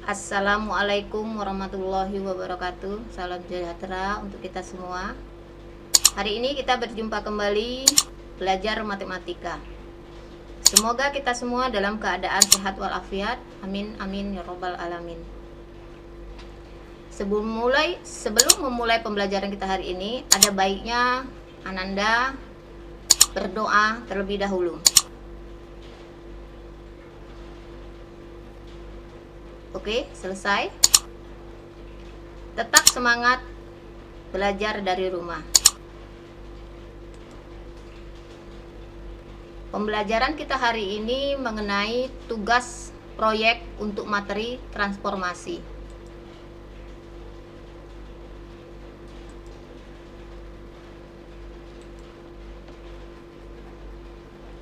Assalamualaikum warahmatullahi wabarakatuh. Salam sejahtera untuk kita semua. Hari ini kita berjumpa kembali belajar matematika. Semoga kita semua dalam keadaan sehat walafiat. Amin amin ya robbal alamin. Sebelum memulai pembelajaran kita hari ini, ada baiknya Ananda berdoa terlebih dahulu. Oke, selesai. Tetap semangat belajar dari rumah. Pembelajaran kita hari ini mengenai tugas proyek untuk materi transformasi.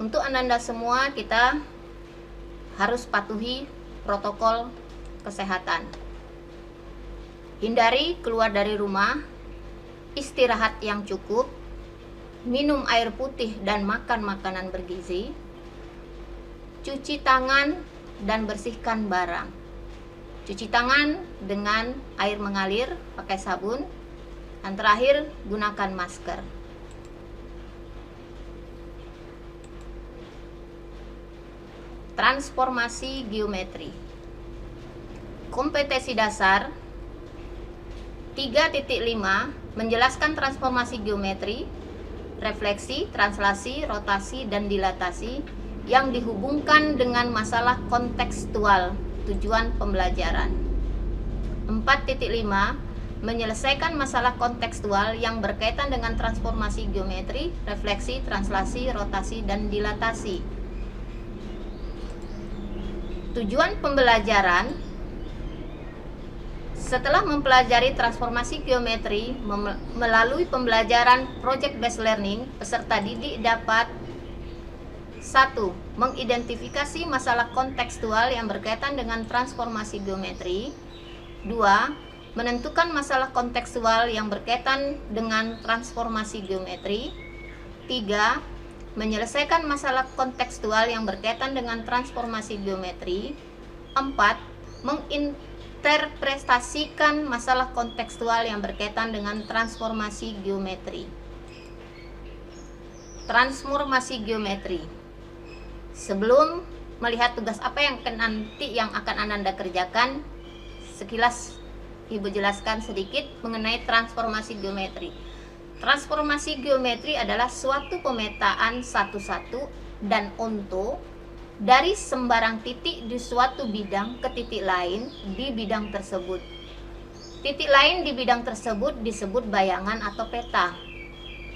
Untuk Ananda semua, kita harus patuhi protokol kesehatan. Hindari keluar dari rumah, istirahat yang cukup, minum air putih dan makan makanan bergizi, cuci tangan dan bersihkan barang. Cuci tangan dengan air mengalir pakai sabun, dan terakhir gunakan masker. Transformasi geometri. Kompetensi dasar 3.5 menjelaskan transformasi geometri, refleksi, translasi, rotasi, dan dilatasi yang dihubungkan dengan masalah kontekstual tujuan pembelajaran. 4.5 menyelesaikan masalah kontekstual yang berkaitan dengan transformasi geometri, refleksi, translasi, rotasi, dan dilatasi. Tujuan pembelajaran: setelah mempelajari transformasi geometri melalui pembelajaran project based learning, peserta didik dapat 1. Mengidentifikasi masalah kontekstual yang berkaitan dengan transformasi geometri. 2. Menentukan masalah kontekstual yang berkaitan dengan transformasi geometri. 3. Menyelesaikan masalah kontekstual yang berkaitan dengan transformasi geometri. 4. Menginterpretasikan masalah kontekstual yang berkaitan dengan transformasi geometri. Transformasi geometri. Sebelum melihat tugas apa yang akan Ananda kerjakan, sekilas Ibu jelaskan sedikit mengenai transformasi geometri. Transformasi geometri adalah suatu pemetaan satu-satu dan onto dari sembarang titik di suatu bidang ke titik lain di bidang tersebut. Titik lain di bidang tersebut disebut bayangan atau peta.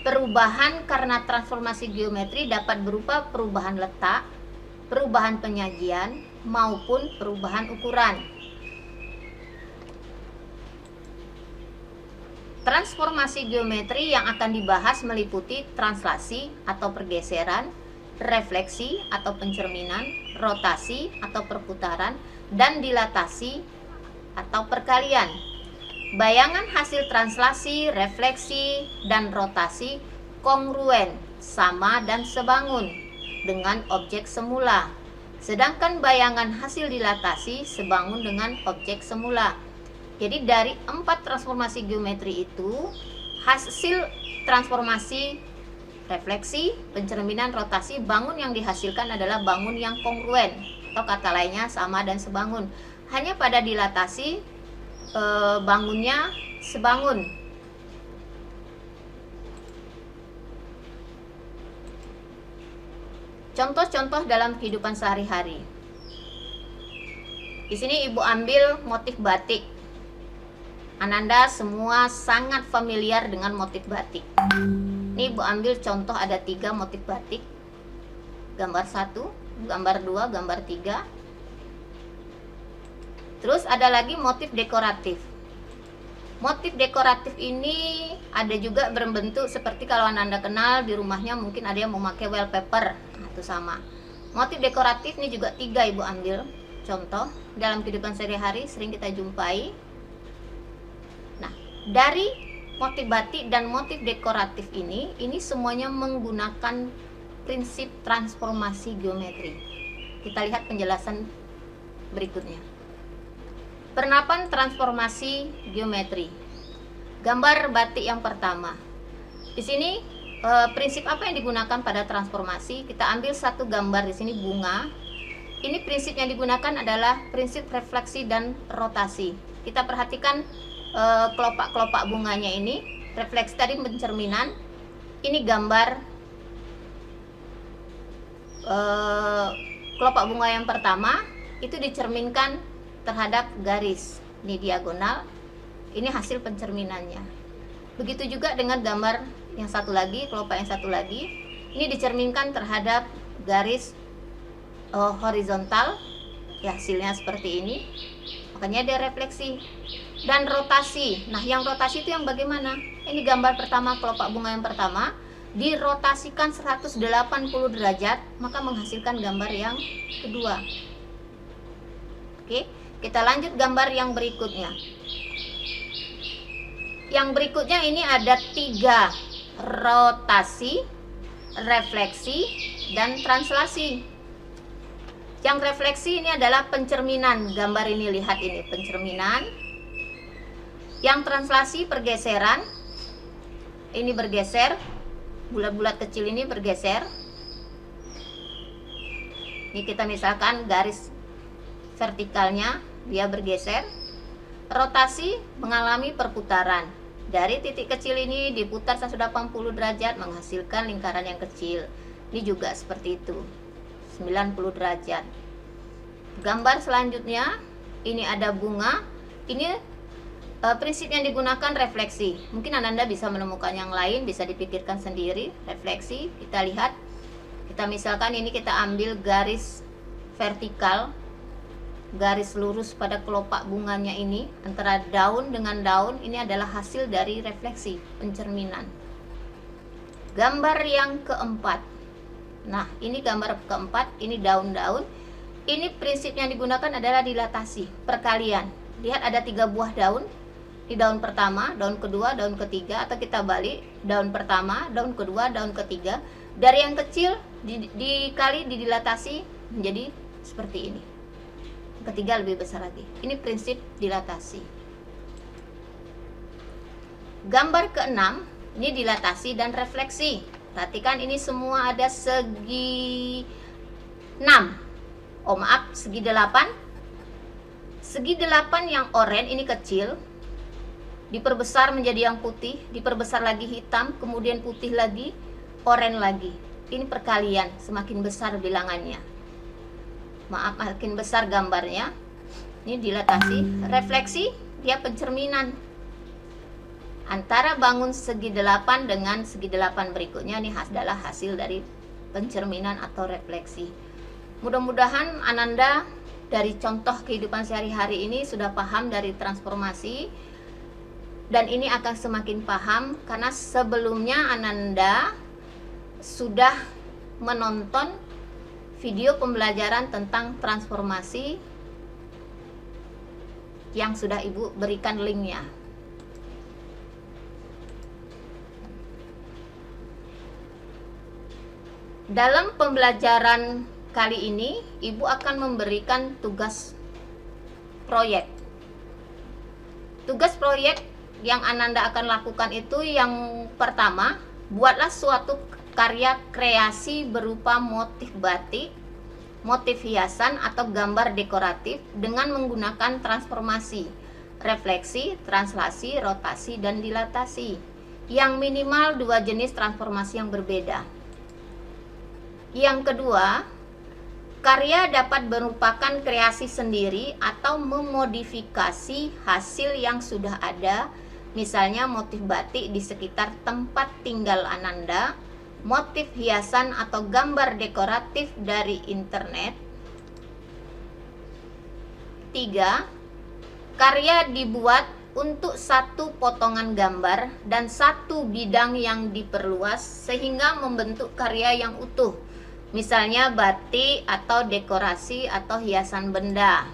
Perubahan karena transformasi geometri dapat berupa perubahan letak, perubahan penyajian, maupun perubahan ukuran. Transformasi geometri yang akan dibahas meliputi translasi atau pergeseran, refleksi atau pencerminan, rotasi atau perputaran, dan dilatasi atau perkalian. Bayangan hasil translasi, refleksi, dan rotasi kongruen, sama dan sebangun dengan objek semula. Sedangkan bayangan hasil dilatasi sebangun dengan objek semula. Jadi dari 4 transformasi geometri itu, hasil transformasi, refleksi, pencerminan, rotasi, bangun yang dihasilkan adalah bangun yang kongruen, atau kata lainnya sama dan sebangun. Hanya pada dilatasi bangunnya sebangun. Contoh-contoh dalam kehidupan sehari-hari. Di sini Ibu ambil motif batik. Ananda semua sangat familiar dengan motif batik. Ini Ibu ambil contoh, ada 3 motif batik. Gambar 1, gambar 2, gambar 3. Terus ada lagi motif dekoratif. Motif dekoratif ini ada juga berbentuk seperti kalau Ananda kenal di rumahnya mungkin ada yang memakai wallpaper. Nah, itu sama. Motif dekoratif ini juga 3 Ibu ambil contoh dalam kehidupan sehari-hari sering kita jumpai. Nah, dari motif batik dan motif dekoratif ini semuanya menggunakan prinsip transformasi geometri. Kita lihat penjelasan berikutnya. Penapan transformasi geometri. Gambar batik yang pertama. Di sini prinsip apa yang digunakan pada transformasi? Kita ambil satu gambar di sini bunga. Ini prinsip yang digunakan adalah prinsip refleksi dan rotasi. Kita perhatikan kelopak-kelopak bunganya ini. Refleksi tadi pencerminan. Ini gambar kelopak bunga yang pertama itu dicerminkan terhadap garis. Ini diagonal. Ini hasil pencerminannya. Begitu juga dengan gambar yang satu lagi, kelopak yang satu lagi. Ini dicerminkan terhadap garis horizontal. Ya, hasilnya seperti ini. Makanya dia refleksi. Dan rotasi. Nah, yang rotasi itu yang bagaimana? Ini gambar pertama, kelopak bunga yang pertama. Dirotasikan 180 derajat, maka menghasilkan gambar yang kedua. Oke, kita lanjut gambar yang berikutnya. Yang berikutnya ini ada 3: rotasi, refleksi, dan translasi. Yang refleksi ini adalah pencerminan. Gambar ini, lihat ini pencerminan. Yang translasi pergeseran. Ini bergeser. Bulat-bulat kecil ini bergeser. Ini kita misalkan garis vertikalnya dia bergeser. Rotasi mengalami perputaran. Dari titik kecil ini diputar 180 derajat menghasilkan lingkaran yang kecil. Ini juga seperti itu. 90 derajat. Gambar selanjutnya ini ada bunga. Ini prinsip yang digunakan refleksi. Mungkin Ananda bisa menemukan yang lain, bisa dipikirkan sendiri. Refleksi, kita lihat. Kita misalkan ini kita ambil garis vertikal, garis lurus pada kelopak bunganya ini antara daun dengan daun. Ini adalah hasil dari refleksi, pencerminan. Gambar yang keempat. Nah, ini gambar keempat, ini daun-daun. Ini prinsip yang digunakan adalah dilatasi, perkalian. Lihat ada 3 buah daun. Di daun pertama, daun kedua, daun ketiga, atau kita balik, daun pertama, daun kedua, daun ketiga. Dari yang kecil dikali didilatasi menjadi seperti ini. Ketiga lebih besar lagi. Ini prinsip dilatasi. Gambar keenam, ini dilatasi dan refleksi. Perhatikan ini semua ada segi 6. Oh maaf, segi 8. Segi 8 yang oranye ini kecil, diperbesar menjadi yang putih, diperbesar lagi hitam, kemudian putih lagi, oranye lagi. Ini perkalian, semakin besar bilangannya. Maaf, makin besar gambarnya. Ini dilatasi. Refleksi, dia pencerminan antara bangun segi 8 dengan segi 8 berikutnya. Ini adalah hasil dari pencerminan atau refleksi. Mudah-mudahan Ananda dari contoh kehidupan sehari-hari ini sudah paham dari transformasi. Dan ini akan semakin paham karena sebelumnya Ananda sudah menonton video pembelajaran tentang transformasi yang sudah Ibu berikan linknya. Dalam pembelajaran kali ini, Ibu akan memberikan tugas proyek. Tugas proyek yang Ananda akan lakukan itu yang pertama, buatlah suatu karya kreasi berupa motif batik, motif hiasan atau gambar dekoratif dengan menggunakan transformasi, refleksi, translasi, rotasi, dan dilatasi. Yang minimal 2 jenis transformasi yang berbeda. Yang kedua, karya dapat merupakan kreasi sendiri atau memodifikasi hasil yang sudah ada. Misalnya motif batik di sekitar tempat tinggal Ananda, motif hiasan atau gambar dekoratif dari internet. 3. Karya dibuat untuk satu potongan gambar dan satu bidang yang diperluas sehingga membentuk karya yang utuh. Misalnya batik atau dekorasi atau hiasan benda.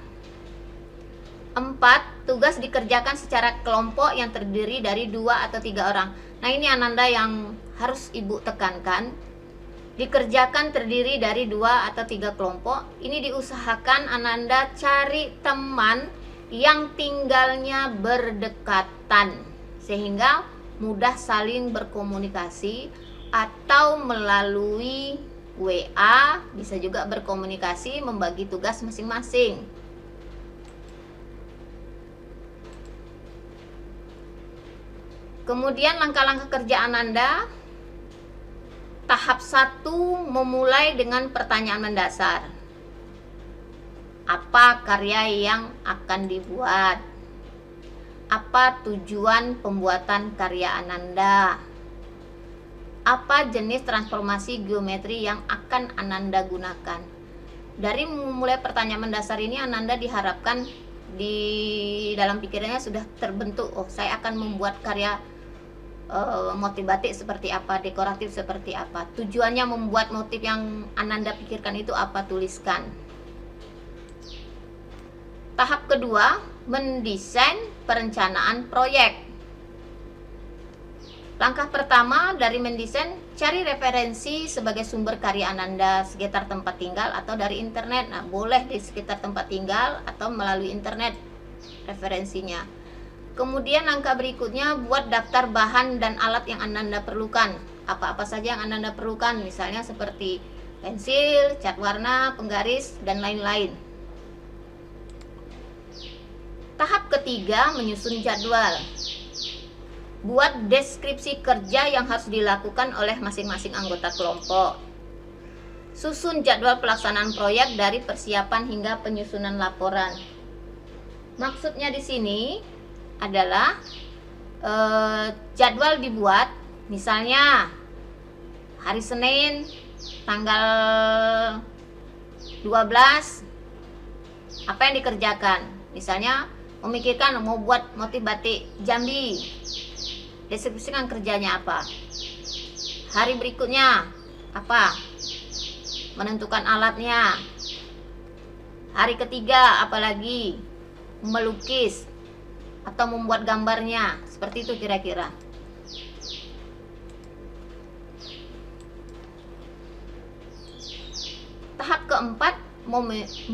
4. Tugas dikerjakan secara kelompok yang terdiri dari 2 atau 3 orang. Nah, ini Ananda yang harus Ibu tekankan. Dikerjakan terdiri dari 2 atau 3 kelompok. Ini diusahakan Ananda cari teman yang tinggalnya berdekatan sehingga mudah saling berkomunikasi, atau melalui WA bisa juga berkomunikasi membagi tugas masing-masing. Kemudian langkah-langkah kerja Ananda. Tahap 1 memulai dengan pertanyaan mendasar. Apa karya yang akan dibuat? Apa tujuan pembuatan karya Ananda? Apa jenis transformasi geometri yang akan Ananda gunakan? Dari memulai pertanyaan mendasar ini, Ananda diharapkan di dalam pikirannya sudah terbentuk, oh saya akan membuat karya motif batik seperti apa, dekoratif seperti apa. Tujuannya membuat motif yang Ananda pikirkan itu apa, tuliskan. Tahap kedua, mendesain perencanaan proyek. Langkah pertama dari mendesain, cari referensi sebagai sumber karya Ananda sekitar tempat tinggal atau dari internet. Nah, boleh di sekitar tempat tinggal atau melalui internet referensinya. Kemudian langkah berikutnya, buat daftar bahan dan alat yang Ananda perlukan. Apa-apa saja yang Ananda perlukan, misalnya seperti pensil, cat warna, penggaris, dan lain-lain. Tahap ketiga, menyusun jadwal. Buat deskripsi kerja yang harus dilakukan oleh masing-masing anggota kelompok. Susun jadwal pelaksanaan proyek dari persiapan hingga penyusunan laporan. Maksudnya di sini adalah jadwal dibuat, misalnya hari Senin tanggal 12 apa yang dikerjakan, misalnya memikirkan mau buat motif batik Jambi, deskripsikan kerjanya apa. Hari berikutnya apa, menentukan alatnya. Hari ketiga apalagi, melukis atau membuat gambarnya, seperti itu kira-kira. Tahap keempat,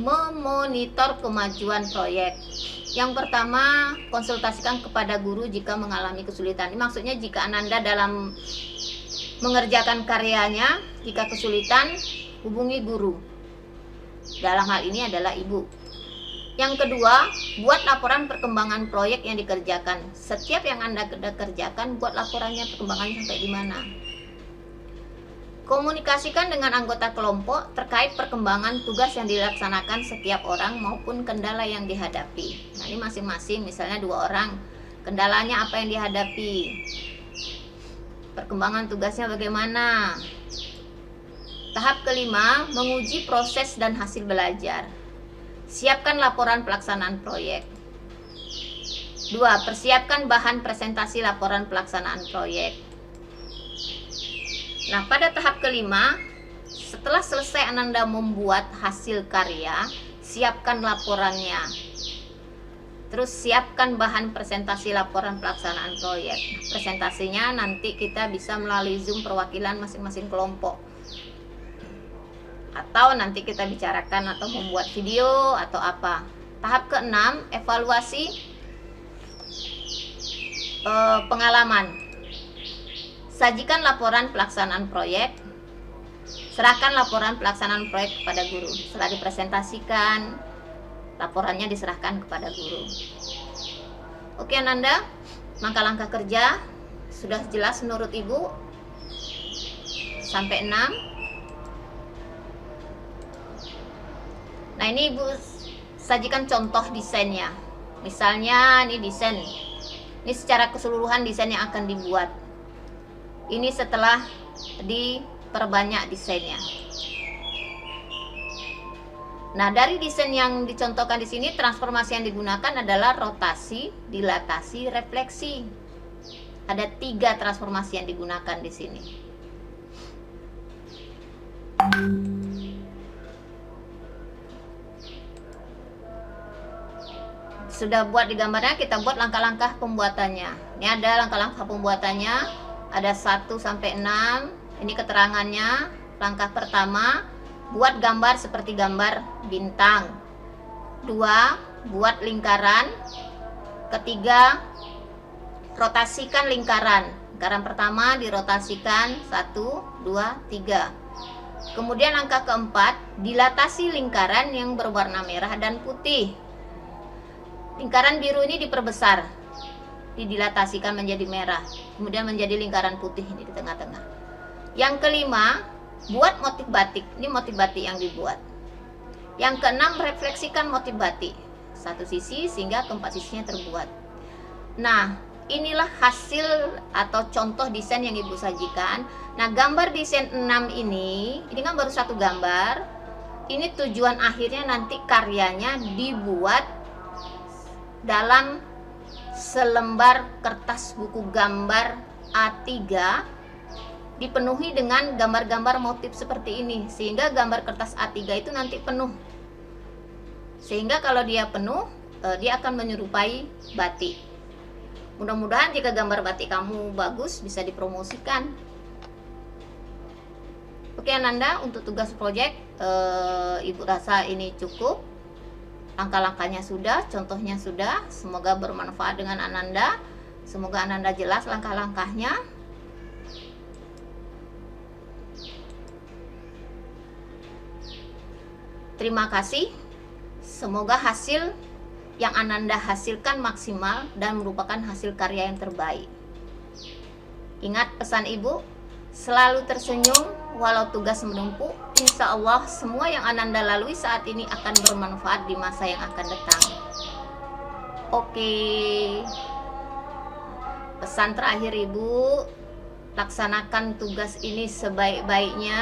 memonitor kemajuan proyek. Yang pertama, konsultasikan kepada guru jika mengalami kesulitan. Ini maksudnya jika Ananda dalam mengerjakan karyanya, jika kesulitan, hubungi guru. Dalam hal ini adalah ibu. Yang kedua, buat laporan perkembangan proyek yang dikerjakan. Setiap yang Anda kerjakan, buat laporannya perkembangannya sampai di mana. Komunikasikan dengan anggota kelompok terkait perkembangan tugas yang dilaksanakan setiap orang maupun kendala yang dihadapi. Nah, ini masing-masing, misalnya 2 orang, kendalanya apa yang dihadapi, perkembangan tugasnya bagaimana. Tahap kelima, menguji proses dan hasil belajar. Siapkan laporan pelaksanaan proyek. 2. Persiapkan bahan presentasi laporan pelaksanaan proyek. Nah, pada tahap kelima, setelah selesai Ananda membuat hasil karya, siapkan laporannya. Terus siapkan bahan presentasi laporan pelaksanaan proyek. Presentasinya nanti kita bisa melalui Zoom perwakilan masing-masing kelompok. Atau nanti kita bicarakan atau membuat video atau apa. Tahap keenam, evaluasi pengalaman. Sajikan laporan pelaksanaan proyek. Serahkan laporan pelaksanaan proyek kepada guru. Setelah dipresentasikan, laporannya diserahkan kepada guru. Oke Ananda, langkah-langkah kerja sudah jelas menurut Ibu? Sampai 6. Nah, ini Ibu sajikan contoh desainnya. Misalnya ini desain. Ini secara keseluruhan desain yang akan dibuat. Ini setelah diperbanyak desainnya. Nah, dari desain yang dicontohkan di sini, transformasi yang digunakan adalah rotasi, dilatasi, refleksi. Ada 3 transformasi yang digunakan di sini. Sudah buat di gambarnya, kita buat langkah-langkah pembuatannya. Ini ada langkah-langkah pembuatannya, ada 1 sampai 6. Ini keterangannya. Langkah pertama, buat gambar seperti gambar bintang. 2, buat lingkaran. Ketiga, rotasikan lingkaran. Lingkaran pertama dirotasikan 1, 2, 3. Kemudian angka keempat, dilatasi lingkaran yang berwarna merah dan putih. Lingkaran biru ini diperbesar, didilatasikan menjadi merah, kemudian menjadi lingkaran putih ini di tengah-tengah. Yang kelima, buat motif batik. Ini motif batik yang dibuat. Yang keenam, refleksikan motif batik satu sisi sehingga keempat sisinya terbuat. Nah, inilah hasil atau contoh desain yang Ibu sajikan. Nah, gambar desain 6 ini kan baru satu gambar. Ini tujuan akhirnya nanti karyanya dibuat dalam selembar kertas buku gambar A3, dipenuhi dengan gambar-gambar motif seperti ini, sehingga gambar kertas A3 itu nanti penuh. Sehingga kalau dia penuh, dia akan menyerupai batik. Mudah-mudahan jika gambar batik kamu bagus, bisa dipromosikan. Oke Ananda, untuk tugas proyek Ibu rasa ini cukup. Langkah-langkahnya sudah, contohnya sudah. Semoga bermanfaat dengan Ananda. Semoga Ananda jelas langkah-langkahnya. Terima kasih. Semoga hasil yang Ananda hasilkan maksimal dan merupakan hasil karya yang terbaik. Ingat pesan Ibu, selalu tersenyum walau tugas menumpuk. Insya Allah semua yang Ananda lalui saat ini akan bermanfaat di masa yang akan datang. Oke, pesan terakhir Ibu, laksanakan tugas ini sebaik-baiknya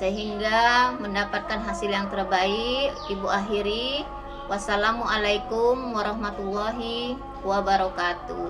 sehingga mendapatkan hasil yang terbaik. Ibu akhiri, wassalamualaikum warahmatullahi wabarakatuh.